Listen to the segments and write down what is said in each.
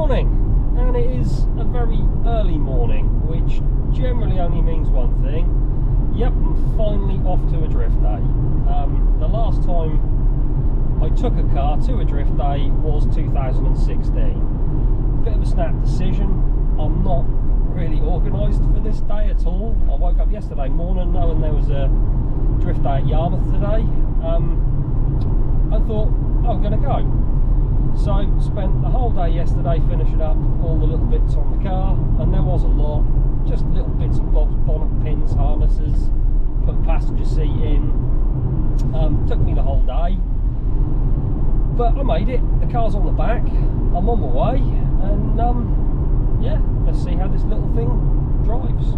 morning, and it is a very early morning, which generally only means one thing. Yep, I'm finally off to a drift day. The last time I took a car to a drift day was 2016. Bit of a snap decision. I'm not really organised for this day at all. I woke up yesterday morning knowing there was a drift day at Yarmouth today. I thought I'm going to go. So spent the whole day yesterday finishing up all the little bits on the car, and there was a lot, just little bits and bobs, bonnet pins, harnesses, put the passenger seat in. Took me the whole day, but I made it. The car's on the back, I'm on my way, and yeah, let's see how this little thing drives.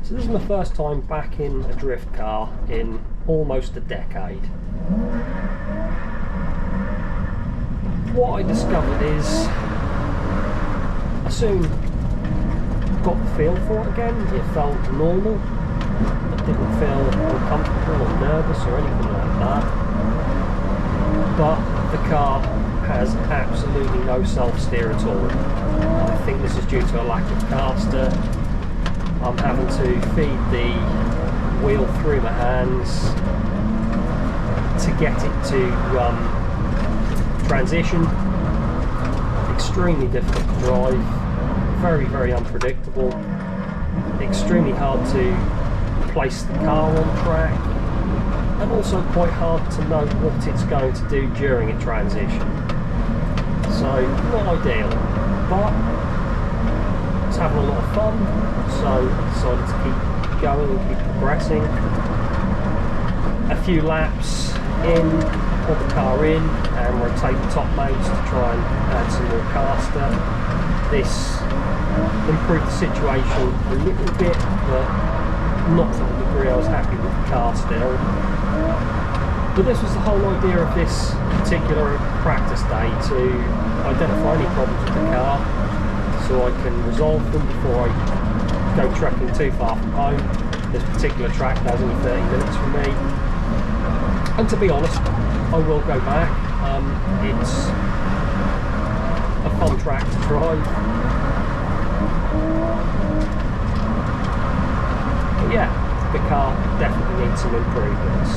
So this is my first time back in a drift car in almost a decade. What I discovered is I soon got the feel for it again. It felt normal. I didn't feel uncomfortable or nervous or anything like that. But the car has absolutely no self-steer at all. I think this is due to a lack of caster. I'm having to feed the wheel through my hands to get it to transition. Extremely difficult to drive, very, very unpredictable, extremely hard to place the car on track, and also quite hard to know what it's going to do during a transition. So not ideal, but it's having a lot of fun, so I decided to keep going and keep progressing. A few laps in, pull the car in and rotate the top mounts to try and add some more caster. This improved the situation a little bit, but not to the degree I was happy with the car still. But this was the whole idea of this particular practice day, to identify any problems with the car so I can resolve them before I go trekking too far from home. This particular track does only 30 minutes from me, and to be honest, I will go back. It's a fun track to drive. But yeah, the car definitely needs some improvements.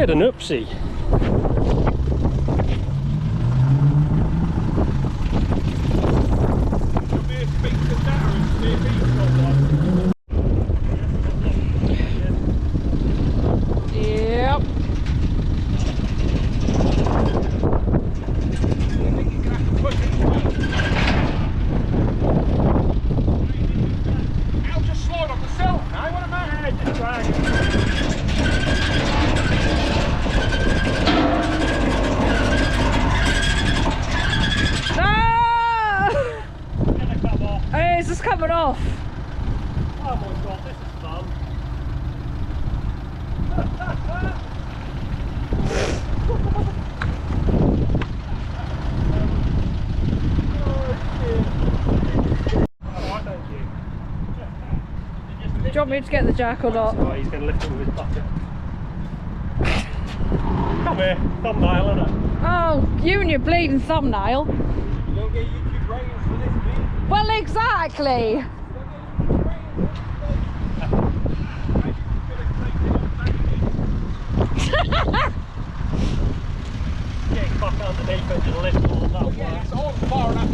Bit of an oopsie. Yep. I'll just slide off the sill now. What am I just dragging? It's just coming off. Oh my god, this is fun. Alright, thank you. Do you want me to get the jack or not? Right, he's going to lift it with his bucket. Come here, thumbnail, innit? Oh, you and your bleeding thumbnail. You don't get YouTube ratings for this, mate. Well, exactly. Getting back underneath it and lift all that. Yeah, it's all far enough.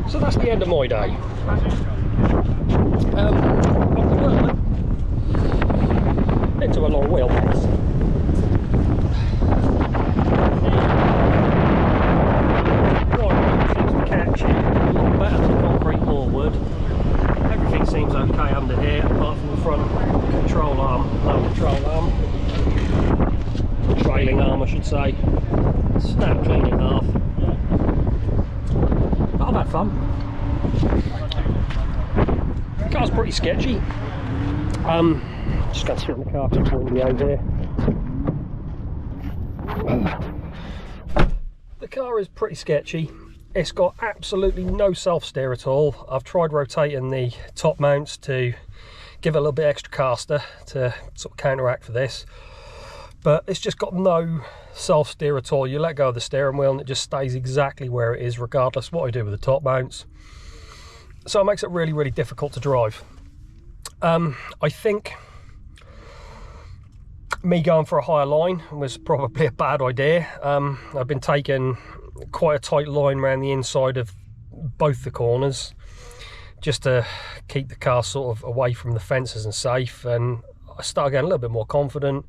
So that's the end of my day. Into a long wheelbase. Right, seems to catch it a lot better than concrete wall would. Everything seems okay under here, apart from the front control arm, low control arm, trailing arm I should say. Snap clean in half. But I've had fun. The car's pretty sketchy. Just going to sit in the car to point me over here. The car is pretty sketchy. It's got absolutely no self-steer at all. I've tried rotating the top mounts to give it a little bit extra caster to sort of counteract for this, but it's just got no self-steer at all. You let go of the steering wheel and it just stays exactly where it is regardless of what I do with the top mounts. So it makes it really, really difficult to drive. I think me going for a higher line was probably a bad idea. I've been taking quite a tight line around the inside of both the corners just to keep the car sort of away from the fences and safe, and I started getting a little bit more confident,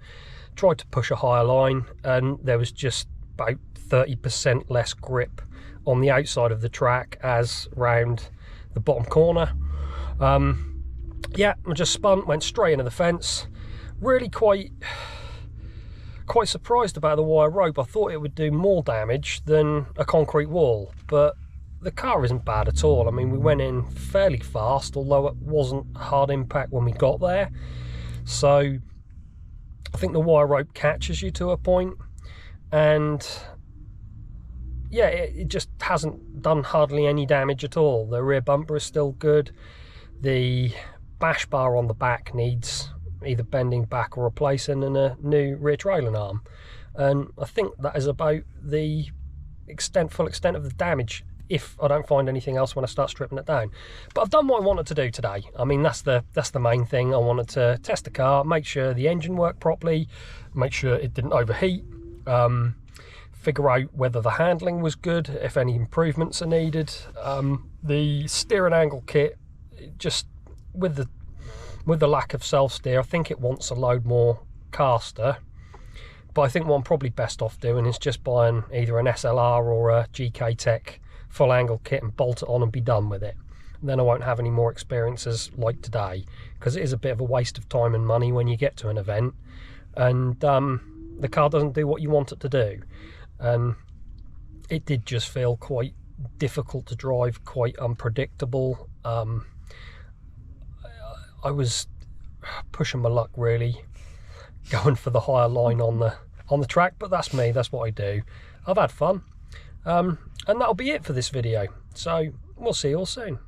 tried to push a higher line, and there was just about 30% less grip on the outside of the track as round the bottom corner. Yeah, I just spun, went straight into the fence. Really quite surprised about the wire rope. I thought it would do more damage than a concrete wall, but the car isn't bad at all. I mean, we went in fairly fast, although it wasn't hard impact when we got there. So I think the wire rope catches you to a point, and yeah, it just hasn't done hardly any damage at all. The rear bumper is still good. The bash bar on the back needs either bending back or replacing, and a new rear trailing arm, and I think that is about the full extent of the damage, if I don't find anything else when I start stripping it down. But I've done what I wanted to do today. I mean, that's the main thing. I wanted to test the car, make sure the engine worked properly, make sure it didn't overheat, figure out whether the handling was good, if any improvements are needed. The steering angle kit, just with the lack of self-steer, I think it wants a load more caster, but I think what I'm probably best off doing is just buying either an SLR or a GK Tech full angle kit and bolt it on and be done with it. And then I won't have any more experiences like today, because it is a bit of a waste of time and money when you get to an event and the car doesn't do what you want it to do. And it did just feel quite difficult to drive, quite unpredictable. I was pushing my luck really, going for the higher line on the track, but that's me, that's what I do. I've had fun, and that'll be it for this video, so we'll see you all soon.